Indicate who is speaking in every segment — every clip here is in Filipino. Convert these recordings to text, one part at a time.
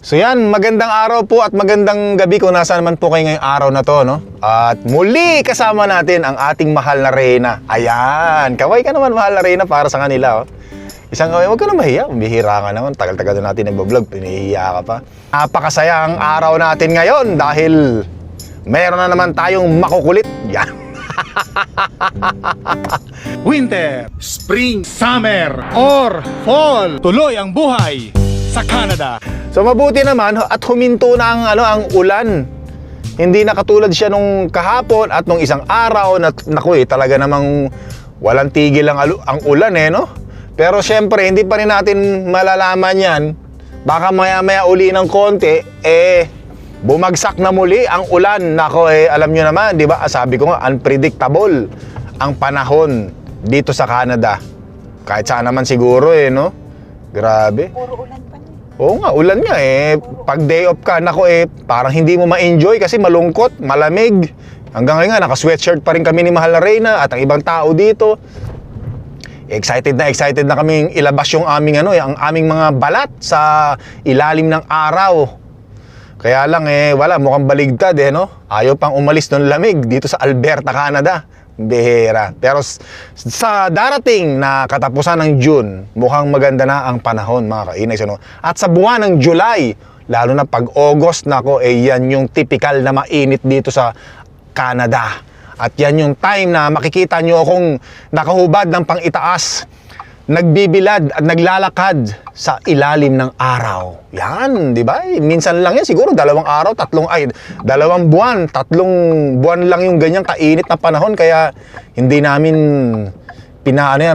Speaker 1: So yan, magandang araw po at magandang gabi kung nasaan man po kayo ngayong araw na to, no? At muli kasama natin ang ating mahal na Reyna. Ayan, kaway ka naman mahal na Reyna para sa kanila, oh. Isang kaway, huwag ka na mahiya, bihira ka naman, tagal-tagal na natin nagbablog, pinihiya ka pa. Napakasaya ang araw natin ngayon dahil meron na naman tayong makukulit. Yan.
Speaker 2: Winter, spring, summer, or fall. Tuloy ang buhay sa Canada.
Speaker 1: So mabuti naman at huminto na ang ulan. Hindi na katulad siya nung kahapon at nung isang araw na naku talaga namang walang tigil ang ulan no? Pero syempre hindi pa rin natin malalaman yan. Baka maya-maya uli ng konti bumagsak na muli ang ulan. Nako alam nyo naman, di ba? Sabi ko nga, unpredictable ang panahon dito sa Canada. Kahit saan naman siguro no? Grabe.
Speaker 3: Puro ulan pa niya.
Speaker 1: Oo nga, ulan nga Pag day off ka, nako parang hindi mo ma-enjoy kasi malungkot, malamig. Hanggang ngayon nga, naka-sweatshirt pa rin kami ni Mahal na Reyna at ang ibang tao dito. Excited na kaming ilabas yung aming ang aming mga balat sa ilalim ng araw. Kaya lang wala, mukhang baligtad no? Ayaw pang umalis ng lamig dito sa Alberta, Canada. Bihira. Pero sa darating na katapusan ng June, mukhang maganda na ang panahon mga kainags, no? At sa buwan ng July, lalo na pag August, nako, yan yung typical na mainit dito sa Canada. At yan yung time na makikita nyo akong nakahubad ng pang-itaas, nagbibilad at naglalakad sa ilalim ng araw. Yan, di ba? Minsan lang yan, siguro 2 araw, 2 buwan, 3 buwan lang yung ganyang kainit na panahon. Kaya hindi namin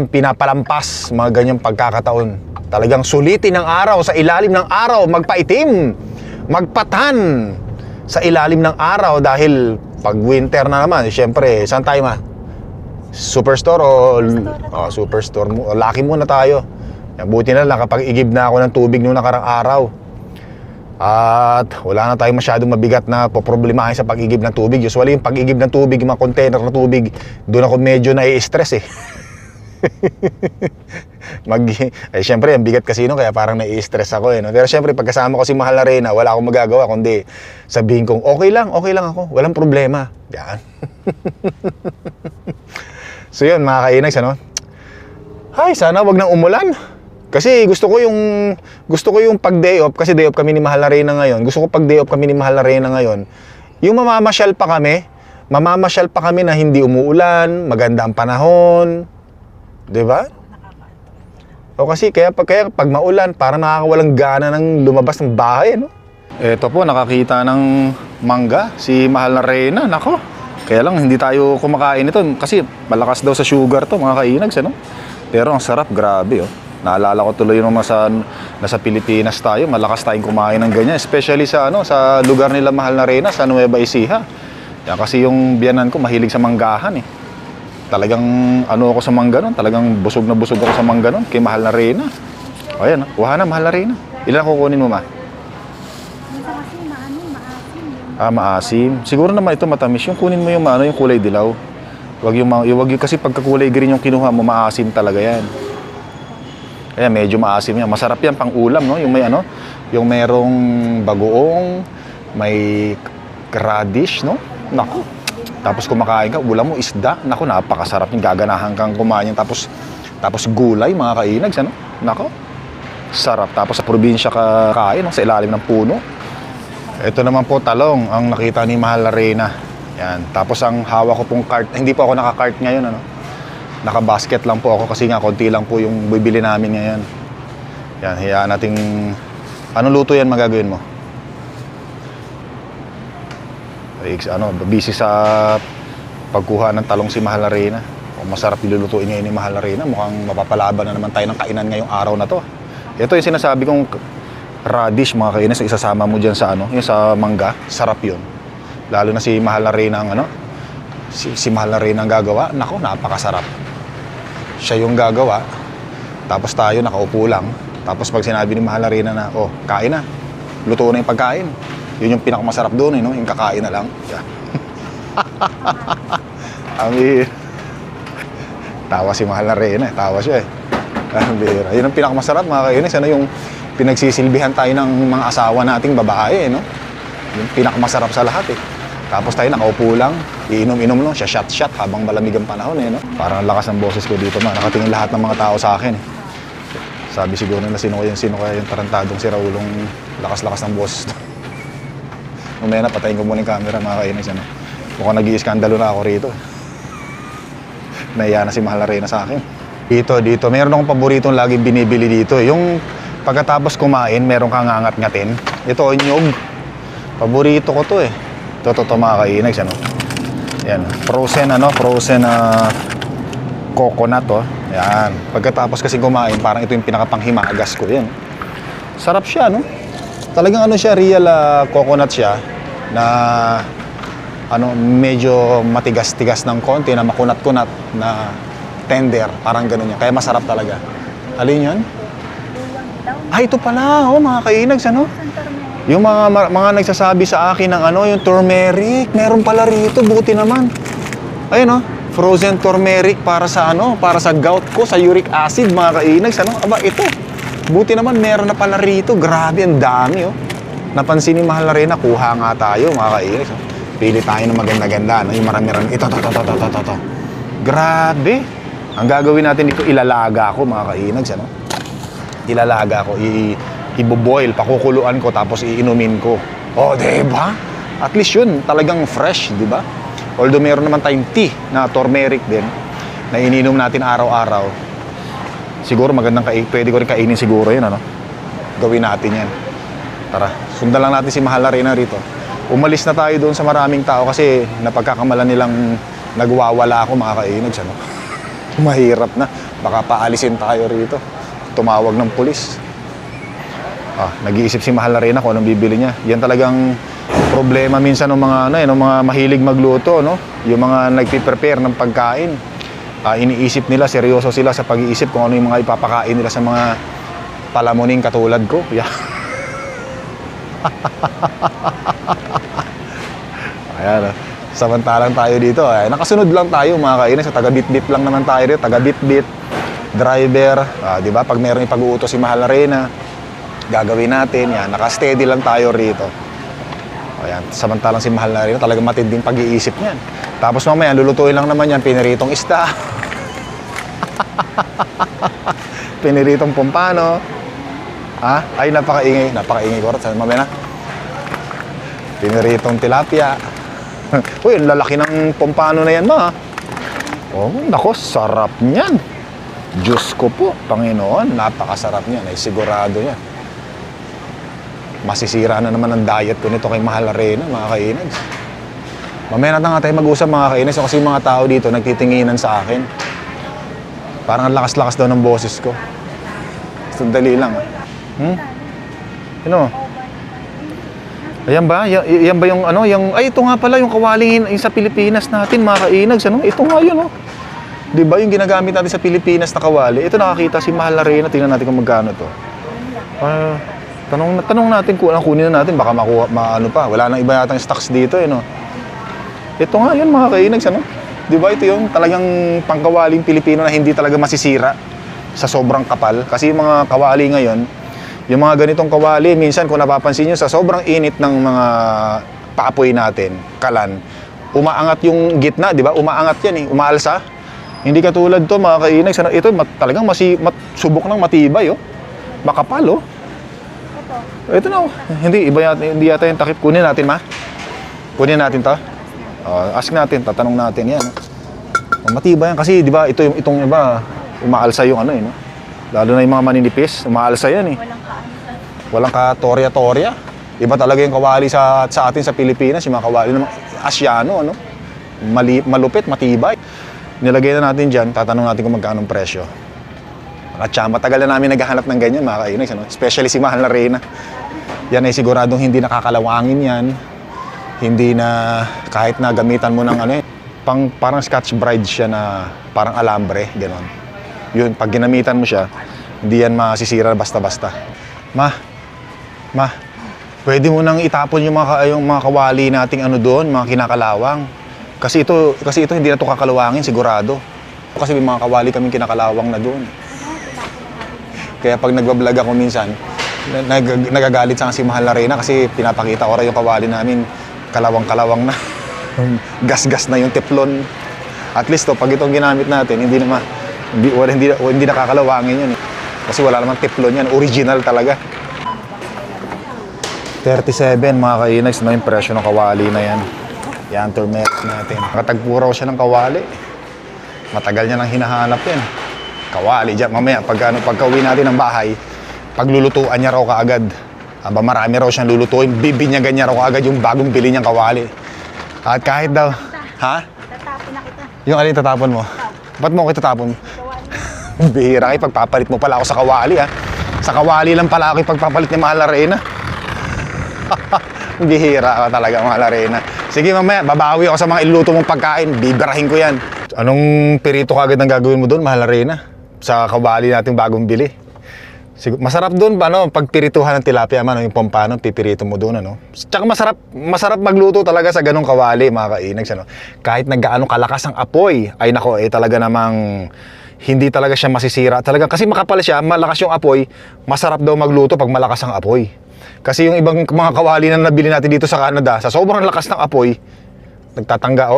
Speaker 1: pinapalampas mga ganyang pagkakataon. Talagang sulitin ng araw, sa ilalim ng araw, magpaitim, magpatan sa ilalim ng araw. Dahil pag winter na naman, syempre, saan tayo Superstore o Superstore mo. Lucky muna tayo. Buti na lang kapag igib na ako ng tubig nung nakarang araw. At wala na tayong masyadong mabigat na poproblemahin sa pag-igib ng tubig. Usually yung pag-igib ng tubig, yung mga container ng tubig, doon ako medyo nai-stress Siyempre, ang bigat kasi kaya parang nai-stress ako no? Pero siyempre, pagkasama ko si Mahal na Reyna, wala akong magagawa kundi sabihin kong okay lang ako, walang problema. Yan. So yun mga kainags, Ay, sana wag nang umulan. Kasi gusto ko yung pag day off, kasi day off kami ni Mahal na Reyna ngayon. Gusto ko pag day off kami ni Mahal na Reyna ngayon, yung mamamasyal pa kami na hindi umuulan, maganda ang panahon. 'Di ba? O kasi kaya pag maulan, parang nakakawalang gana ng lumabas ng bahay, Eto po, nakakita ng mangga si Mahal na Reyna, nako. Kaya lang hindi tayo kumakain ito kasi malakas daw sa sugar to mga kainags, Pero ang sarap, grabe Naalala ko tuloy nung nasa Pilipinas tayo, malakas tayong kumain ng ganyan, especially sa sa lugar nila Mahal na Reyna, sa Nueva Ecija. Yan kasi yung biyanan ko mahilig sa manggahan Talagang ako sa mangga nun, talagang busog na busog ako sa mangga nun kay Mahal na Reyna. O yan, kuha na Mahal na Reyna. Ilan kukunin mo maasim. Siguro naman ito matamis. Yung kunin mo yung yung kulay dilaw. Wag yung kasi pagka kulay green yung kinuha mo, maasim talaga yan. Kaya medyo maasim yan. Masarap yan pang ulam, Yung may yung merong bagoong, may radish, Naku. Tapos kumakain ka, ulam mo isda. Naku, napakasarap yung gaganahan kang kumain. Tapos gulay, mga kainags, Naku. Sarap. Tapos sa probinsya ka kain, sa ilalim ng puno. Ito naman po talong ang nakita ni Mahal na Reyna. Yan. Tapos ang hawak ko pong cart, hindi po ako naka-cart ngayon, Naka-basket lang po ako kasi nga konti lang po yung bibili namin ngayon. Yan, hayaan nating anong luto yan magagawin mo? Busy sa pagkuha ng talong si Mahal na Reyna. Kung masarap ilulutuin ngayon ni Mahal na Reyna, mukhang mapapalaban na naman tayo ng kainan ngayong araw na to. Ito yung sinasabi kong radish, mga kainis, isasama mo dyan sa yung sa mangga, sarap yun. Lalo na si Mahal na Reyna ang si Mahal na Reyna ang gagawa, nako, napakasarap. Siya yung gagawa, tapos tayo nakaupo lang, tapos pag sinabi ni Mahal na Reyna na, kain na, luto na yung pagkain. Yun yung pinakamasarap doon, yung kakain na lang. Yeah. Tawa si Mahal na Reyna, tawa siya Ang bira. Yun ang pinakamasarap mga kainis, pinagsisilbihan tayo ng mga asawa nating babae, no? Yung pinakamasarap sa lahat, eh. Tapos tayo nakaupo lang, iinom-inom lang, siya shot-shot habang malamig ang panahon, eh, no? Parang ang lakas ng boses ko dito, ma. Nakatingin lahat ng mga tao sa akin, eh. Sabi siguro na sino kaya yung tarantadong si Raulong lakas-lakas ng boses. Mamaya na, patayin ko muna yung camera, mga kainis, ano? Mukhang nag-iiskandalo na ako rito. Nahiya na si Mahal na Reyna sa akin. Dito, meron akong paboritong laging binibili dito. Yung pagkatapos kumain, meron kang ngangat-ngatin. Ito, nyog. Paborito ko to, eh. Ito, mga kainags, ano? Yan, frozen coconut, oh. Yan. Pagkatapos kasi kumain, parang ito yung pinakapanghimagas ko, yan. Sarap siya, no? Talagang ano siya, real coconut siya na medyo matigas-tigas ng konti, na makunat-kunat, na tender, parang ganun yan. Kaya masarap talaga. Alin yun? Ay, ito pala, oh, mga kainags, ano? Yung mga nagsasabi sa akin ng yung turmeric, meron pala rito, buti naman. Ayun, oh, frozen turmeric para sa gout ko, sa uric acid, mga kainags, ano? Aba, ito. Buti naman, meron na pala rito. Grabe, ang dami, oh. Napansin ni Mahal na Reyna, kuha nga tayo, mga kainags, oh. Pili tayo ng maganda-ganda, no? Yung marami-rami. Ito. Grabe. Ang gagawin natin dito, ilalaga ko, mga kainags, ano? Ilalaga ko, iboboil, pakukuluan ko, tapos iinumin ko. Oh, diba? At least yun, talagang fresh, diba? Although meron naman tayong tea na turmeric din, na ininom natin araw-araw. Siguro magandang pwede ko rin kainin siguro yun, ano? Gawin natin yan. Tara, sundan lang natin si Mahal na Reyna rito. Umalis na tayo doon sa maraming tao kasi napagkakamalan nilang nagwawala ako, mga kainags, ano? Mahirap na. Baka paalisin tayo rito. Tumawag ng pulis. Nag-iisip si Mahal na Reyna kung anong bibili niya. Yan talagang problema minsan ng mga ng mga mahilig magluto, no? Yung mga nagpi-prepare ng pagkain. Iniisip nila, seryoso sila sa pag-iisip kung ano yung mga ipapakain nila sa mga palamuning katulad ko. Yeah. Ayan, samantalang tayo dito, nakasunod lang tayo, mga kainis. Taga-bit-bit lang naman tayo dito, taga-bit-bit, driver, di ba? Pag meron ipag-uutos si Mahal na Reyna, gagawin natin, yan, naka-steady lang tayo rito. Ayan, samantalang si Mahal na Reyna, talagang matinding pag-iisip niyan. Tapos mamaya, lulutuin lang naman yan, piniritong isda. Piniritong pompano. Ay, napakaingay ko. Mamaya na. Piniritong tilapia. Uy, ang lalaki ng pompano na yan, ma. Oh, nako, sarap niyan. Diyos ko po, Panginoon, napakasarap niyan. Ay, sigurado yan. Masisira na naman ang diet ko nito kay Mahal na Reyna, mga kainags. Mamaya na nga tayo mag-usap, mga kainags, kasi mga tao dito nagtitinginan sa akin. Parang ang lakas-lakas daw ng boses ko. Sandali lang. Ano? Ayan ba? Yan ba yung ay, ito nga pala yung kawaling yung sa Pilipinas natin, mga kainags, ano? Ito nga yun, oh. Di ba yung ginagamit natin sa Pilipinas na kawali? Ito, nakakita si Mahal na Reyna. Tingnan natin kung magkano to. Tanong natin kung kunin na natin, baka makuha, pa. Wala nang iba yatang stocks dito, no? Ito nga yun, mga kainags, ano? Di ba ito yung talagang pangkawaling Pilipino na hindi talaga masisira sa sobrang kapal? Kasi yung mga kawali ngayon, yung mga ganitong kawali, minsan kung napapansin nyo, sa sobrang init ng mga paapoy natin, kalan, umaangat yung gitna, di ba? Umaangat yan, umaalsa. Hindi katulad to, mga kainags, ano? Ito talagang subok ng matibay, oh. Makapal, oh. Ito na, oh. Hindi yata yung takip. Kunin natin, ma. Kunin natin to. Ask natin, tatanong natin yan. Matibay yan kasi, di ba, itong iba, umaalsa yung no? Lalo na yung mga maninipis, umaalsa yan, eh. Walang ka-torya-torya. Iba talaga yung kawali sa atin sa Pilipinas, yung mga kawali ng Asyano, ano? Malupit, matibay. Nilagay na natin dyan, tatanong natin kung magkano ang presyo. At matagal na namin naghahanap ng ganyan, mga kainags, ano? Especially si Mahal na Reyna. Yan ay siguradong hindi nakakalawangin yan. Hindi na kahit na gamitan mo ng parang Scotch Brite siya na parang alambre, gano'n. Yun, pag ginamitan mo siya, hindi yan masisira basta-basta. Ma, pwede mo nang itapon yung mga kawali nating doon, mga kinakalawang. Kasi ito hindi na to kakalawangin, sigurado. Kasi may mga kawali kaming kinakalawang na doon. Kaya pag nagbablog ako minsan, nagagalit sa si Mahal na Reyna kasi pinapakita ko rin yung kawali namin. Kalawang-kalawang na. Gas-gas na yung teflon. At least pag itong ginamit natin, hindi nakakalawangin yun. Kasi wala namang teflon yan. Original talaga. 37 mga kainags na yung presyo ng kawali na yan. Yan, turmeric natin. Nakatagpo raw siya ng kawali. Matagal niya nang hinahanap yan. Kawali dyan. Mamaya, pagka-uwi natin ng bahay, paglulutuan niya raw kaagad. Aba, marami raw siyang lulutuin. Bibinyagan niya raw kaagad yung bagong bili niyang kawali. At kahit daw... Ha?
Speaker 3: Tatapon na kita.
Speaker 1: Yung alin tatapon mo? Ba't mo ako itatapon? Bihira kayo, pagpapalit mo pala ako sa kawali ha. Sa kawali lang pala ako pagpapalit ni Mahal na Reyna. Bihira ka talaga, Mahal na Reyna. Sige mamaya, babawi ako sa mga iluto mong pagkain. Bibirahin ko yan. Anong pirito kagad ang gagawin mo doon, Mahal na Reyna? Sa kawali nating bagong bili. Masarap doon pag pirituhan ng tilapia man, yung pampano, pipirito mo doon, ano. Tsaka masarap magluto talaga sa ganong kawali, mga kainags, ano. Kahit naggaano kalakas ang apoy, ay nako, talaga namang hindi talaga siya masisira. Talaga kasi makapal siya, malakas yung apoy, masarap daw magluto pag malakas ang apoy. Kasi yung ibang mga kawali na nabili natin dito sa Canada, sa sobrang lakas ng apoy,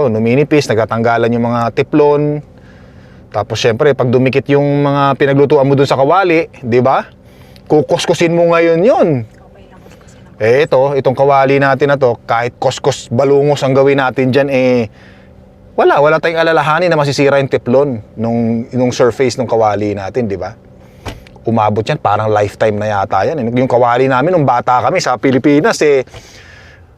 Speaker 1: numinipis, nagtatanggalan yung mga teflon. Tapos syempre, pag dumikit yung mga pinaglutuan mo dun sa kawali, di ba? Kukuskusin mo ngayon yun. Itong kawali natin na to, kahit kuskus balungos ang gawin natin dyan, wala tayong alalahanin na masisira yung teflon nung surface ng kawali natin, di ba? Umabot yan, parang lifetime na yata yan. Yung kawali namin, nung bata kami sa Pilipinas,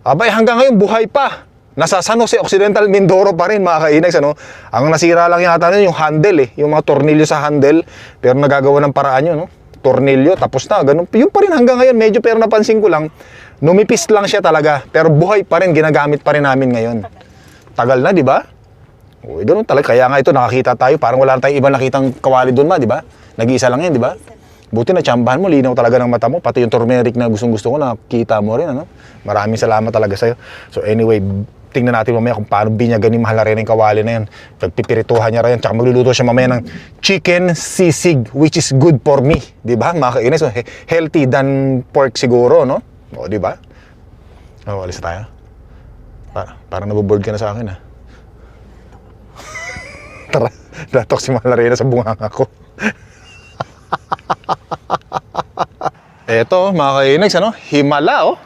Speaker 1: abay, hanggang ngayon, buhay pa. Nasa San Jose Occidental, Mindoro pa rin, mga kainags, ano? Ang nasira lang yata nun, yung handle, yung mga tornilyo sa handle, pero nagagawa ng paraan yun, no? Tornilyo, tapos na, ganun. Yung pa rin hanggang ngayon, medyo, pero napansin ko lang, numipis lang siya talaga, pero buhay pa rin, ginagamit pa rin namin ngayon. Tagal na, di ba? Uy, ganun talaga. Kaya nga ito, nakakita tayo, parang wala tayong ibang nakitang kawali doon, di ba? Nag-iisa lang yan, di ba? Buti na tsambahan mo, linaw talaga ng mata mo, pati yung turmeric na gustong-gusto ko, nakita mo rin, ano? Maraming salamat talaga sa'yo. So anyway, tingnan natin mamaya kung paano binyagan ni Mahal na Reyna yung kawali na yan. Pagpipirituhan niya rin yan, tsaka magluluto siya mamaya ng chicken sisig, which is good for me, di ba? Mga kainis, so, healthy than pork siguro, no? O, di ba? Alis na tayo. Parang naboboard ka na sa akin, ha? Tara, datok si Mahal na Reyna sa bunganga ko. Eto, mga kainags, ano? Himala, oh.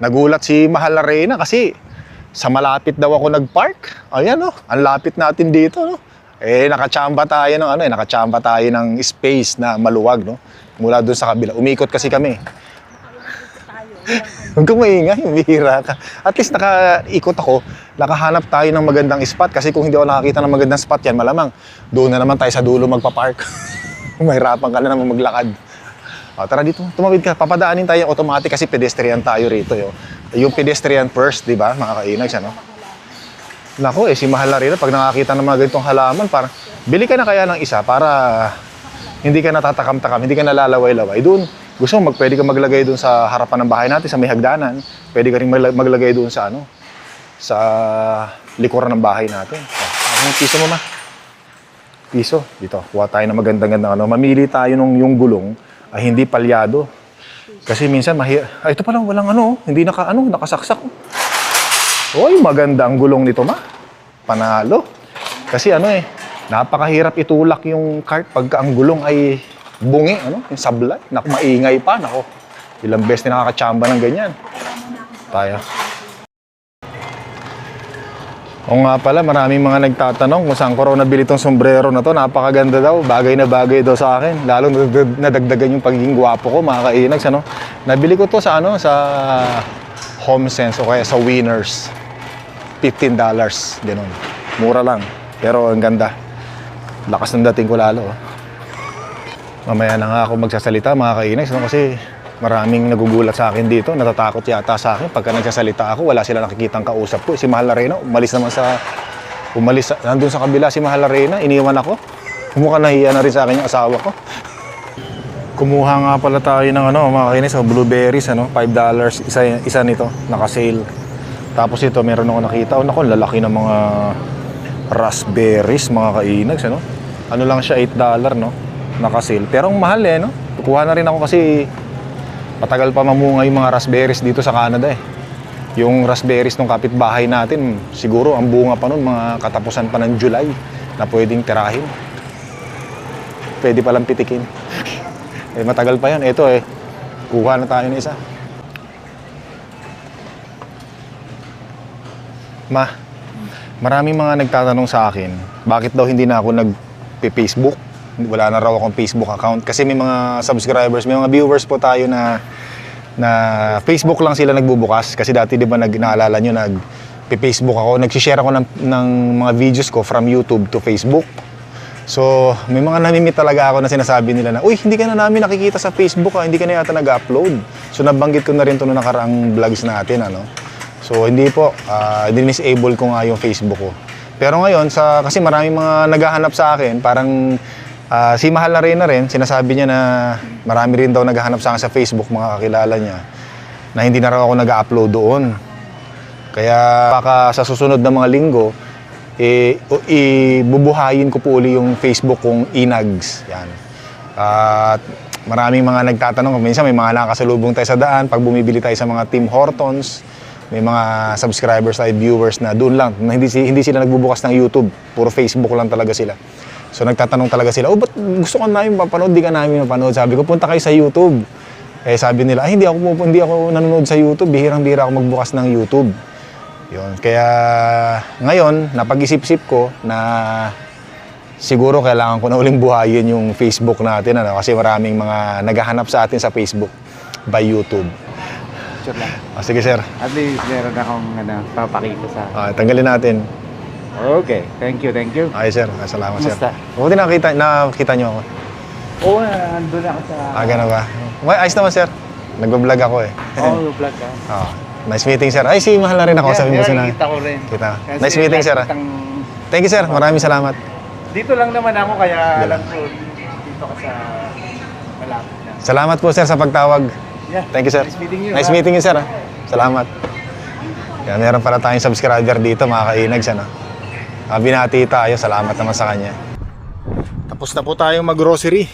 Speaker 1: Nagulat si Mahal na Reyna kasi sa malapit daw ako nag-park. Ayan, oh. Ang lapit natin dito, no? Nakachamba tayo ng space na maluwag, no? Mula doon sa kabila. Umikot kasi kami. Huwag kang maingay, bihira ka. At least nakaikot ako, nakahanap tayo ng magandang spot. Kasi kung hindi ako nakakita ng magandang spot yan, malamang doon na naman tayo sa dulo magpa-park. Mahirapan ka na naman maglakad. Tara dito, tumawid ka. Papadaanin tayo automatic kasi pedestrian tayo rito. Yung pedestrian first, di ba, mga kainags, ano? Naku, si Mahal na Reyna, pag nakakita ng mga ganitong halaman, parang, bili ka na kaya ng isa para hindi ka natatakam-takam, hindi ka nalalaway-laway. Doon, gusto mo, pwede ka maglagay doon sa harapan ng bahay natin, sa may hagdanan. Pwede ka rin maglagay doon sa, sa likuran ng bahay natin. Yung piso mo, ma. Piso. Dito, kuha tayo ng magandang-gandang, mamili tayo ng yung gulong, ay hindi palyado. Kasi minsan, ito pala, walang hindi nakasaksak. Uy, maganda ang gulong nito, ma. Panalo. Kasi napakahirap itulak yung cart pagka ang gulong ay bungi, yung sablay. Naku, maingay pa, nako. Ilang beses na nakakatsamba ng ganyan. Tayo. O nga pala, maraming mga nagtatanong kung saan ko raw nabili tong sombrero na to. Napakaganda daw, bagay na bagay daw sa akin. Lalo nadagdagan yung pagiging gwapo ko, mga kainags, Nabili ko to sa Home Sense o kaya sa Winners. $15, ganun. Mura lang, pero ang ganda. Lakas ng dating ko lalo. Mamaya na nga ako magsasalita, mga kainags, kasi maraming nagugulat sa akin dito. Natatakot yata sa akin. Pagka nagsasalita ako, wala sila nakikitang kausap ko. Si Mahal na Reyna, nandun sa kabila si Mahal na Reyna, iniwan ako. Mukhang nahiya na rin sa akin yung asawa ko. Kumuha nga pala tayo ng mga kainis, blueberries, $5. Isa nito, naka-sale. Tapos ito, meron ako nakita. Naku, lalaki ng mga raspberries, mga kainags, Ano lang siya, $8, no? Naka-sale. Pero ang mahal, no? Kukuha na rin ako kasi Matagal pa mamunga yung mga raspberries dito sa Canada eh. Yung raspberries ng kapitbahay natin, siguro ang bunga pa nun, mga katapusan pa ng July na pwedeng tirahin. Pwede palang pitikin. Eh, matagal pa yan. Ito eh, kuha na tayo ng isa. Maraming mga nagtatanong sa akin, bakit daw hindi na ako nag-Facebook? Wala na raw akong Facebook account. Kasi may mga subscribers, may mga viewers po tayo na Facebook lang sila nagbubukas. Kasi dati di ba naalala nyo, nag-Facebook ako, nag-share ako ng mga videos ko from YouTube to Facebook. So, may mga namimit talaga ako na sinasabi nila na, uy, hindi ka na namin nakikita sa Facebook hindi ka na yata nag-upload. So, nabanggit ko na rin ito noong nakaraang vlogs natin, ano. So, hindi po, dinisable ko nga yung Facebook ko. Pero ngayon, kasi maraming mga naghahanap sa akin, parang si Mahal na rin, sinasabi niya na marami rin daw naghahanap sa akin sa Facebook, mga kakilala niya, na hindi na raw ako nag-upload doon. Kaya baka sa susunod na mga linggo, ibubuhayin ko po uli yung Facebook kong Inags. Yan. At maraming mga nagtatanong, minsan may mga nakasalubong tayo sa daan, pag bumibili tayo sa mga Tim Hortons, may mga subscribers tayo, viewers na doon lang, na hindi sila nagbubukas ng YouTube, puro Facebook lang talaga sila. So nagtatanong talaga sila, ba't gusto ka namin mapanood, di ka namin mapanood? Sabi ko, punta kayo sa YouTube. Eh sabi nila, hindi ako nanonood sa YouTube, bihirang-bihira ako magbukas ng YouTube. Yun. Kaya ngayon, napag-isip-isip ko na siguro kailangan ko na uling buhayin yung Facebook natin, ano? Kasi maraming mga naghahanap sa atin sa Facebook by YouTube.
Speaker 3: Sure lang.
Speaker 1: Sige sir.
Speaker 3: At least meron akong papakita sa...
Speaker 1: Tanggalin natin.
Speaker 3: Okay, thank you.
Speaker 1: Ay sir, salamat sir.
Speaker 3: Kumusta?
Speaker 1: Buti nakita nyo ako.
Speaker 3: Oo, andun ako sa...
Speaker 1: Gano'n ba? Well, ayos naman sir. Nagbablog ako eh.
Speaker 3: Vlog ka.
Speaker 1: Nice meeting sir. Ay, si Mahal na rin ako. Sabi mo sila.
Speaker 3: Kita ko rin.
Speaker 1: Kita.
Speaker 3: Kasi
Speaker 1: Nice meeting sir. Thank you sir. Maraming salamat.
Speaker 3: Dito lang naman ako, kaya alam ko dito ka sa malapit na.
Speaker 1: Salamat po sir sa pagtawag.
Speaker 3: Yeah.
Speaker 1: Thank you sir.
Speaker 3: Nice meeting you.
Speaker 1: Nice meeting you sir. Salamat. Yan, meron pala tayong subscriber dito, mga kainags, ano. Binati tayo, salamat naman sa kanya. Tapos na po tayong mag-grocery.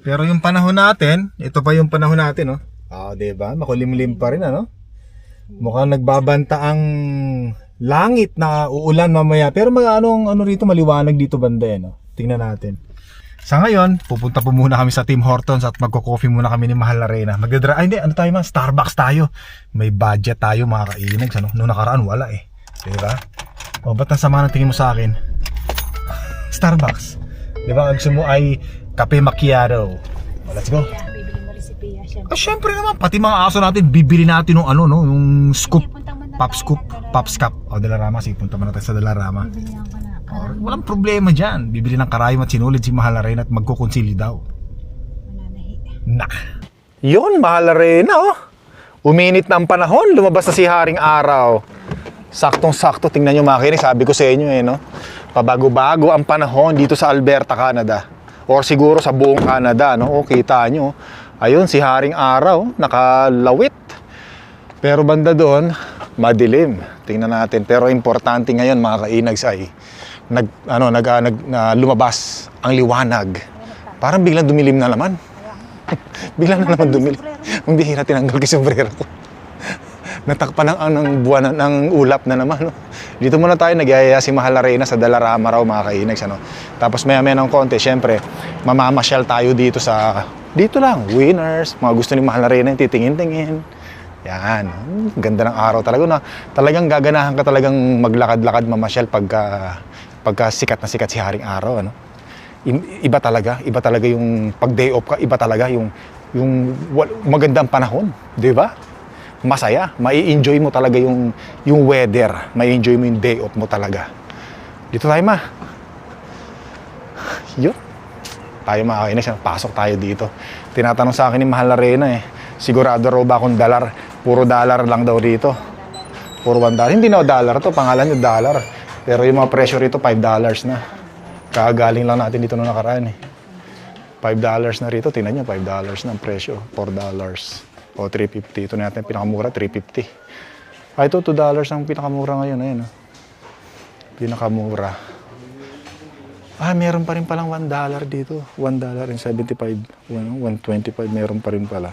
Speaker 1: Pero yung panahon natin, ito pa yung panahon natin, no? Diba? Makulimlim pa rin, ano? Mukhang nagbabanta ang langit na uulan mamaya. Pero ano rito, maliwanag dito banda, no? Tingnan natin. Sa ngayon, pupunta po muna kami sa Tim Hortons at magko-coffee muna kami ni Mahal na Reyna. Ano tayo man? Starbucks tayo. May budget tayo, mga kainags, ano? Noong nakaraan, wala eh. Diba? Ba't nasama ng tingin mo sa akin? Starbucks. Diba? Ang gusto mo ay kape macchiato. Let's go.
Speaker 4: Bibili mo resipiya, syempre.
Speaker 1: Syempre naman, pati mga aso natin, bibili natin yung scoop. Pops cup. Dalarama. Sige, punta muna tayo sa Dalarama.
Speaker 4: Bibilihan ko na.
Speaker 1: Walang problema dyan. Bibili ng karayom at sinulid si Mahal na Reyna at magkukonsili daw. Yun, Mahal na Reyna, oh. Uminit na ang panahon. Lumabas na si Haring Araw. Saktong-sakto. Tingnan nyo, mga kinig. Sabi ko sa inyo, no? Pabago-bago ang panahon dito sa Alberta, Canada. Or siguro sa buong Canada, no? O, kita nyo. Ayun, si Haring Araw. Nakalawit. Pero banda doon, madilim. Tingnan natin. Pero importante ngayon, mga kainags, ay lumabas ang liwanag. Parang biglang dumilim na naman. Biglang na naman dumilim. Ang bihira, tinanggal ko yung sombrero ko. Natakpan ng buwan ng ulap na naman. No? Dito muna tayo, nagyayaya si Mahal na Reyna sa Dalarama raw, mga kainags. Ano? Tapos maya-maya ng konti, syempre, mamamasyal tayo dito lang, Winners. Mga gusto ni Mahal na Reyna, titingin-tingin. Yan. Ganda ng araw talaga. Talagang gaganahan ka talagang maglakad-lakad, mamasyal pagka sikat na sikat si Haring Araw, ano? Iba talaga yung pag day off ka, iba talaga yung magandang panahon, 'di ba? Masaya, mai-enjoy mo talaga yung weather, mai-enjoy mo yung day off mo talaga. Dito tayo, ma. Yun. Tayo, mga kainis, pasok tayo dito. Tinatanong sa akin ni Mahal na Reyna sigurado raw ba akong dollar? Puro dollar lang daw dito. Puro $1. Hindi na dollar to, pangalan nyo dollar. Pero yung mga presyo rito, $5 na. Kagaling lang natin dito noong nakaraan $5 na rito, tingnan nyo, $5 na ang presyo. $4 o $3.50. Ito na natin pinakamura, $3.50. Ito $2 ang pinakamura ngayon. Ayan, pinakamura. Meron pa rin palang $1 dito. $1.75. 125 meron pa rin pala.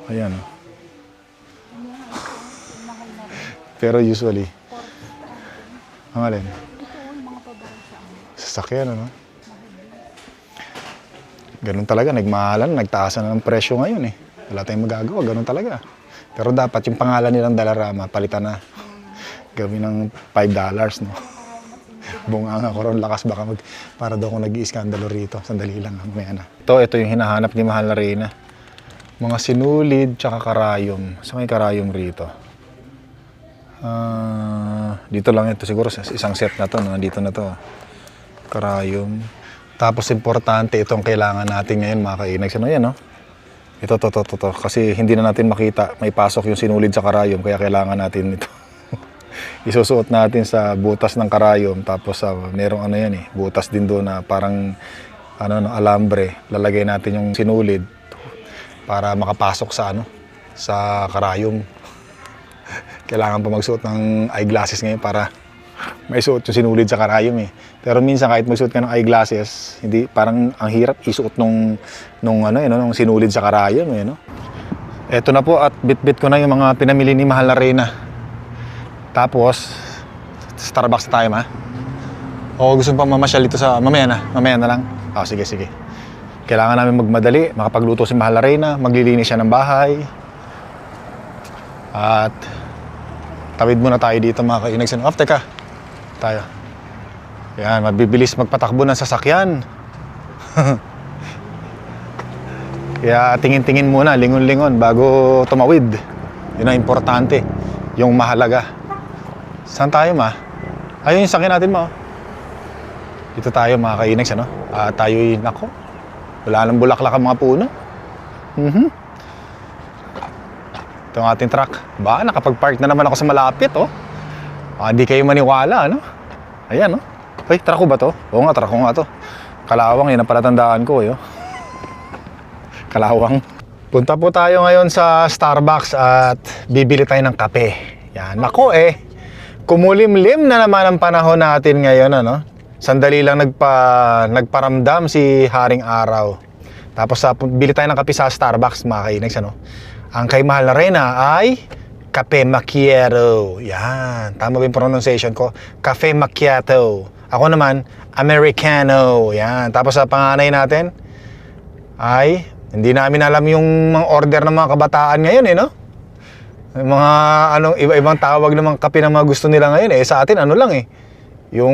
Speaker 1: Ayan. Pero usually, ang alin? Sasakyan, ano? Ganun talaga, nagmahalan, nagtaasan na ng presyo ngayon eh. Wala tayong magagawa, ganun talaga. Pero dapat yung pangalan nilang Dalarama, palitan na. Gawin ng $5, no? Bunganga ko ron, lakas baka para daw ako nag-iiskandalo rito. Sandali lang, mamaya na. Ito yung hinahanap ni Mahal na Reyna. Mga sinulid, tsaka karayom. Saan may karayom rito? Dito lang ito, siguro isang set na to, no? Nandito na to. Karayom. Tapos importante, itong kailangan natin ngayon, mga kainags. Ano yan, no? Ito. Kasi hindi na natin makita, may pasok yung sinulid sa karayom, kaya kailangan natin ito. Isusuot natin sa butas ng karayom, tapos merong ano yan eh, butas din doon na parang alambre. Lalagay natin yung sinulid para makapasok sa karayom. Kailangan pa magsuot ng eyeglasses ngayon para maisuot yung sinulid sa karayom eh. Pero minsan kahit magsuot ka ng eyeglasses, hindi, parang ang hirap isuot nung sinulid sa karayom eh, no? Eto na po, at bit-bit ko na yung mga pinamili ni Mahal na Reyna. Tapos, Starbucks tayo, ma? O gusto mo pa mamasyal dito sa... Mamaya na lang. Sige. Kailangan namin magmadali, makapagluto si Mahal na Reyna, maglilinis siya ng bahay. At tawid muna tayo dito, mga kainags. Teka. Tayo. Yan, mabibilis magpatakbo ng sasakyan. Kaya tingin-tingin muna, lingon-lingon bago tumawid. Yun ang importante, yung mahalaga. Saan tayo, ma? Ayun yung sakyan natin, ma. Dito tayo, mga kainags, ano? Tayo'y, nako, wala nang bulaklak ang mga puno. Ito ang ating truck. Nakapag-park na naman ako sa malapit, oh. Hindi kayo maniwala, ano? Ayan, oh. Ay, truck ko ba to? Oo nga, truck ko nga to. Kalawang, yun ang palatandaan ko, oh. Kalawang. Punta po tayo ngayon sa Starbucks at bibili tayo ng kape. Yan, nako kumulimlim na naman ang panahon natin ngayon, ano? Sandali lang nagparamdam si Haring Araw. Tapos bili tayo ng kape sa Starbucks, mga kainags, ano? Ang kay Mahal na Reyna ay Cafe Macchiato. Yan, tama ba yung pronunciation ko? Cafe Macchiato. Ako naman, Americano. Yan, tapos sa panganay natin ay, hindi namin alam yung mga order ng mga kabataan ngayon, eh, no? Mga iba-ibang tawag ng mga kape na mga gusto nila ngayon, eh. Sa atin, lang, eh. Yung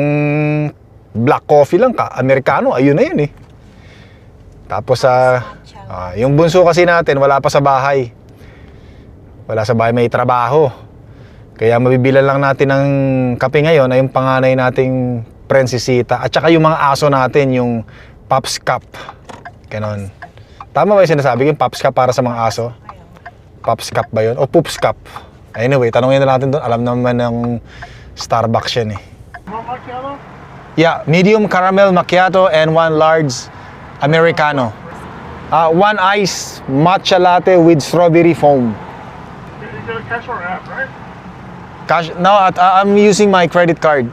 Speaker 1: black coffee lang, Americano, ayun na yun, eh. Tapos, yung bunso kasi natin, wala pa sa bahay. Wala sa bahay, may trabaho. Kaya mabibilan lang natin ng kape ngayon ay yung panganay nating Princesita. At saka yung mga aso natin, yung Pops Cup. Ganon. Tama ba yung sinasabi? Yung Pops Cup para sa mga aso? Pops Cup ba yun? O Poops Cup? Anyway, tanongin na natin doon. Alam naman ng Starbucks yan, eh.
Speaker 3: Macchiato?
Speaker 1: Yeah, medium caramel macchiato and 1 large Americano. 1 ice matcha latte with strawberry foam.
Speaker 3: You get a cash or app, right?
Speaker 1: Cash? No, I'm using my credit card.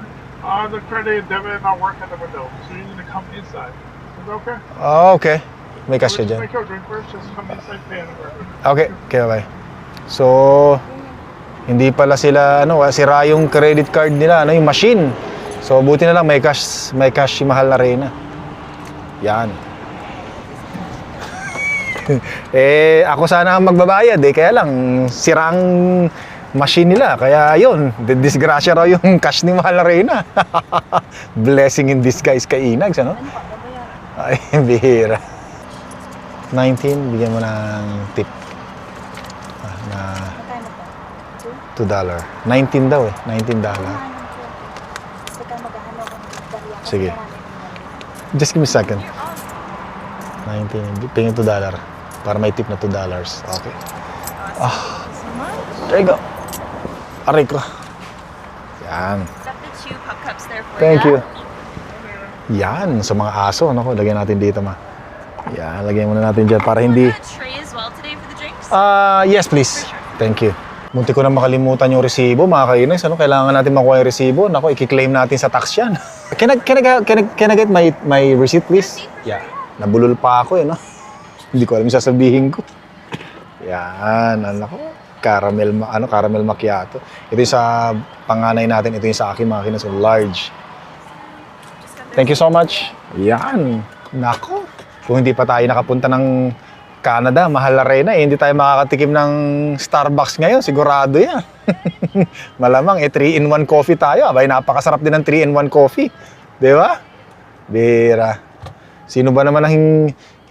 Speaker 3: The credit debit not work at the window, so you need to come inside. Is that okay?
Speaker 1: Oh, okay. May cash ka
Speaker 3: Just
Speaker 1: dyan.
Speaker 3: make your drink first, just come inside, pay anywhere.
Speaker 1: Okay, bye. So, hindi pala sila, sira yung credit card nila, yung machine. So, buti na lang may cash si Mahal na Reyna. Yan. Ako sana ang magbabayad, kaya lang, sirang machine nila. Kaya yun, disgrasya raw yung cash ni Mahal na Reyna. Blessing in disguise kay Inags, ano? Ay, bihira. 19, bigyan mo ng tip. Na $2. 19 daw, $19. Sige. Just give me a second. 19, tingin $2. Para may tip na $2. Okay. There you go. Aray ko. Yan. Thank you. Yan, sa mga aso, lagyan natin dito, ma. Yan, lagyan muna natin dyan para hindi... Yes, please. Thank you. Munti ko na makalimutan yung resibo, mga kainags. Kailangan natin makuha yung resibo. Ikiklaim natin sa tax yan. Can I get my receipt, please? Yeah. Nabulol pa ako, no? Hindi ko alam yung sasabihin ko. Yan, ano ko. Caramel macchiato. Ito yung sa panganay natin. Ito yung sa akin, mga kinas. Large. Thank you so much. Yan. Nako. Kung hindi pa tayo nakapunta ng Canada, mahal na rin na. Hindi tayo makakatikim ng Starbucks ngayon. Sigurado yan. Malamang, 3-in-1 coffee tayo. Abay, napakasarap din ng 3-in-1 coffee. Di ba? Bira. Sino ba naman ang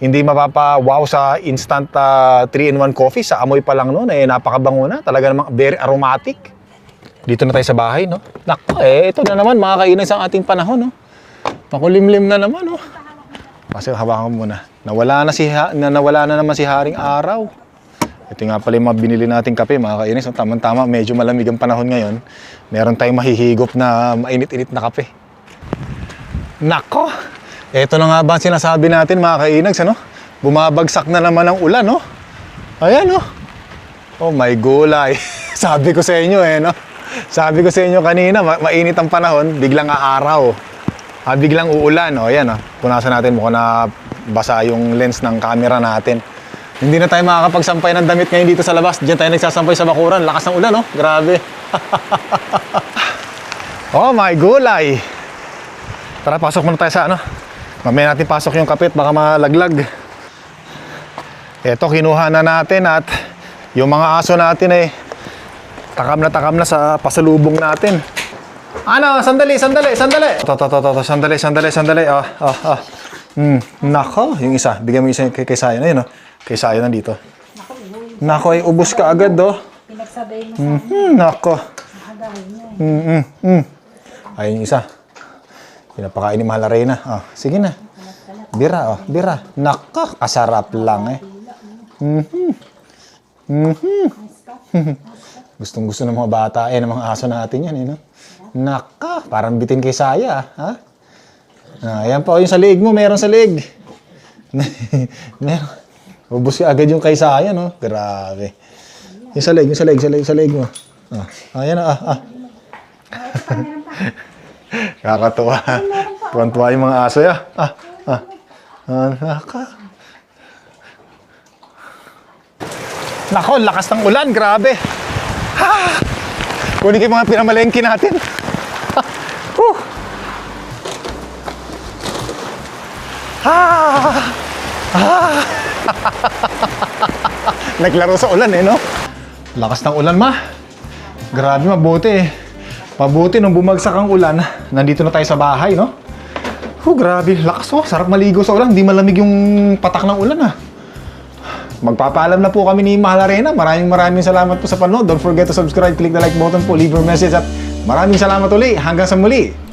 Speaker 1: hindi mapapa-wow sa instant 3-in-1 coffee? Sa amoy pa lang noon, napakabango na. Talaga namang very aromatic. Dito na tayo sa bahay, no? Nako, ito na naman, mga kainan sa ating panahon, no? Makulimlim na naman, no? Kasi hawakan mo muna. Nawala na naman si Haring Araw. Ito nga pala yung mga binili nating kape, mga kainis. So, tama-tama, medyo malamig ang panahon ngayon. Meron tayong mahihigop na mainit-init na kape. Nako! Ito na nga ba sinasabi natin, mga kainags, ano? Bumabagsak na naman ang ulan, no? Ayan, no? Oh my gulay. Sabi ko sa inyo, no? Sabi ko sa inyo kanina, mainit ang panahon, biglang aaraw. Biglang uulan, oh, ayan, oh. Punasan natin, mukhang na basa yung lens ng camera natin. Hindi na tayo makakapagsampay ng damit ngayon dito sa labas. Diyan tayo nagsasampay sa bakuran. Lakas ng ulan, oh. Grabe. Oh my gulay. Tara, pasok muna tayo sa ano. Mamaya natin pasok yung kapit, baka malaglag. Eto, kinuha na natin at yung mga aso natin takam na sa pasalubong natin. Ano, sandali. Sandali. Nako, yung isa. Bigyan mo yung isa kay Sayo na yun, oh. Kay Sayo nandito. Nako, ubus ka agad, oh.
Speaker 4: Pinagsabay mo sa
Speaker 1: Nako.
Speaker 4: Nakagawin mo.
Speaker 1: Ayun yung isa. Pinapakain ni Mahal Arena. Oh, sige na. Bira, oh. Bira. Nako, kasarap lang, Gustong-gusto ng mga bata, ng mga aso natin yan, no? Naka, parang bitin kay Saya, ha? Ayan pa, yung sa leeg mo, meron sa leeg. Meron. Ubus ka agad yung kay Saya, no? Grabe. Yung sa leeg mo. Ayan na, Kakatuwa. Tuwan-tuwa yung mga aso, ya. Naka. Nako, lakas ng ulan, grabe. Kunin ko yung mga pinamalengke natin. Naglaro sa ulan, no? Lakas ng ulan, ma. Grabe, mabuti. Mabuti nung bumagsak ang ulan, nandito na tayo sa bahay, no? Grabe, lakas, oh. Sarap maligo sa ulan. Hindi malamig yung patak ng ulan, Magpapaalam na po kami ni Mahal Arena. Maraming salamat po sa panood. Don't forget to subscribe, click the like button po, leave your message at maraming salamat uli. Hanggang sa muli.